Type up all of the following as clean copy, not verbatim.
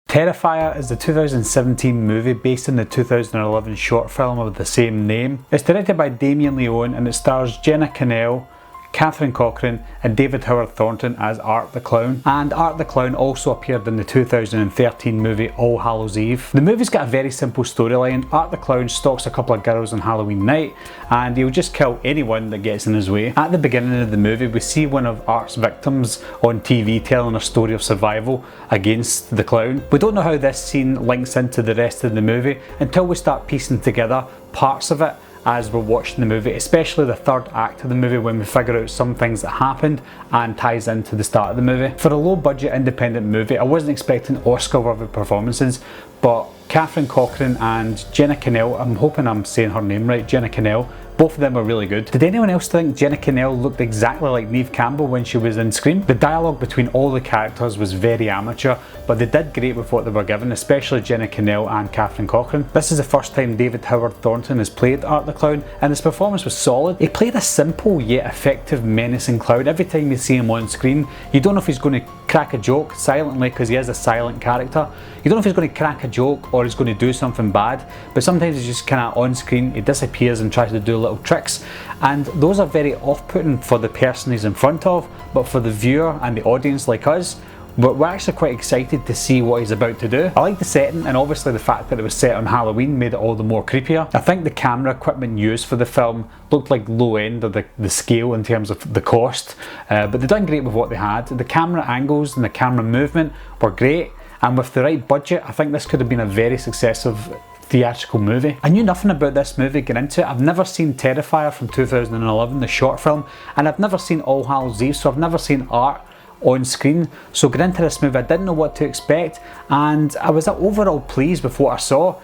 Terrifier is the 2017 movie based on the 2011 short film of the same name. It's directed by Damien Leone and it stars Jenna Kanell, Corcoran and David Howard Thornton as Art the Clown, and Art the Clown also appeared in the 2013 movie All Hallows Eve. The movie's got a very simple storyline. Art the Clown stalks a couple of girls on Halloween night and he'll just kill anyone that gets in his way. At the beginning of the movie we see one of Art's victims on TV telling a story of survival against the clown. We don't know how this scene links into the rest of the movie until we start piecing together parts of it as we're watching the movie, especially the third act of the movie when we figure out some things that happened and ties into the start of the movie. For a low budget independent movie, I wasn't expecting Oscar worthy performances, but Corcoran and Jenna Kanell, I'm hoping I'm saying her name right, Jenna Kanell, both of them were really good. Did anyone else think Jenna Kanell looked exactly like Neve Campbell when she was in Scream? The dialogue between all the characters was very amateur, but they did great with what they were given, especially Jenna Kanell and Corcoran. This is the first time David Howard Thornton has played Art the Clown, and his performance was solid. He played a simple yet effective menacing clown. Every time you see him on screen, you don't know if he's going to crack a joke silently because he is a silent character. You don't know if he's going to crack a joke or he's going to do something bad, but sometimes he's just kind of on screen, he disappears and tries to do little tricks, and those are very off-putting for the person he's in front of, but for the viewer and the audience like us, we're actually quite excited to see what he's about to do. I like the setting, and obviously the fact that it was set on Halloween made it all the more creepier. I think the camera equipment used for the film looked like low end of the scale in terms of the cost, but they done great with what they had. The camera angles and the camera movement were great, and with the right budget I think this could have been a very successful theatrical movie. I knew nothing about this movie getting into it. I've never seen Terrifier from 2011, the short film, and I've never seen All Hallows Eve, so I've never seen Art on screen. So going into this movie I didn't know what to expect, and I was overall pleased with what I saw.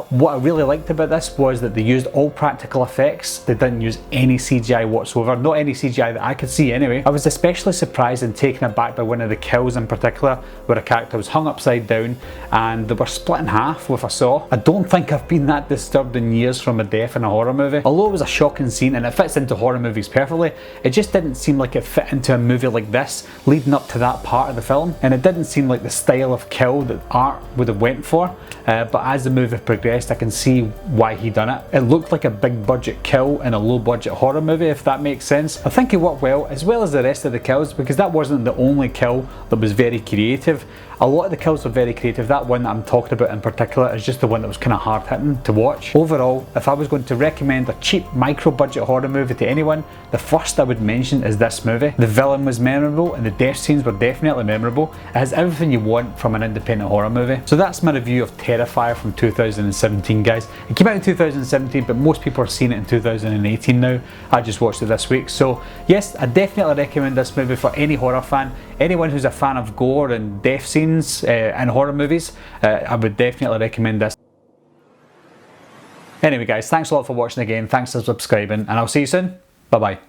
What I really liked about this was that they used all practical effects. They didn't use any CGI whatsoever, not any CGI that I could see anyway. I was especially surprised and taken aback by one of the kills in particular, where a character was hung upside down and they were split in half with a saw. I don't think I've been that disturbed in years from a death in a horror movie. Although it was a shocking scene and it fits into horror movies perfectly, it just didn't seem like it fit into a movie like this leading up to that part of the film, and it didn't seem like the style of kill that Art would have went for, but as the movie progressed I can see why he done it. It looked like a big budget kill in a low budget horror movie, if that makes sense. I think it worked well, as well as the rest of the kills, because that wasn't the only kill that was very creative. A lot of the kills were very creative. That one that I'm talking about in particular is just the one that was kind of hard hitting to watch. Overall, if I was going to recommend a cheap micro budget horror movie to anyone, the first I would mention is this movie. The villain was memorable and the death scenes were definitely memorable. It has everything you want from an independent horror movie. So that's my review of Terrifier from 2017, guys. It came out in 2017, but most people are seeing it in 2018 now. I just watched it this week. So yes, I definitely recommend this movie for any horror fan. Anyone who's a fan of gore and death scenes in horror movies, I would definitely recommend this. Anyway guys, thanks a lot for watching again, thanks for subscribing, and I'll see you soon. Bye bye.